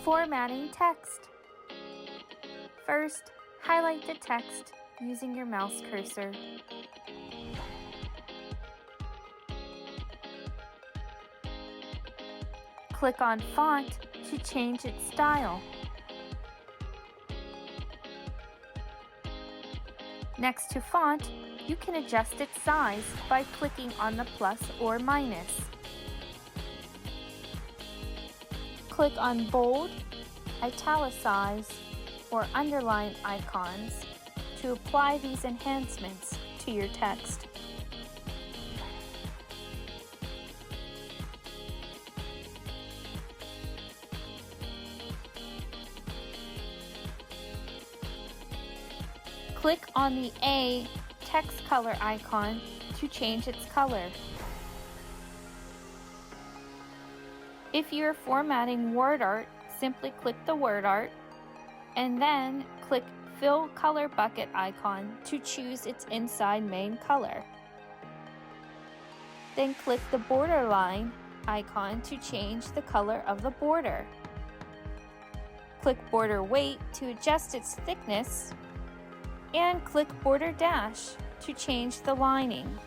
Formatting text. First, highlight the text using your mouse cursor. Click on Font to change its style. Next to Font, you can adjust its size by clicking on the plus or minus. Click on Bold, Italicize, or Underline icons to apply these enhancements to your text. Click on the A text color icon to change its color. If you're formatting word art, simply click the word art and then click Fill Color Bucket icon to choose its inside main color. Then click the border line icon to change the color of the border. Click Border Weight to adjust its thickness, and click Border Dash to change the lining.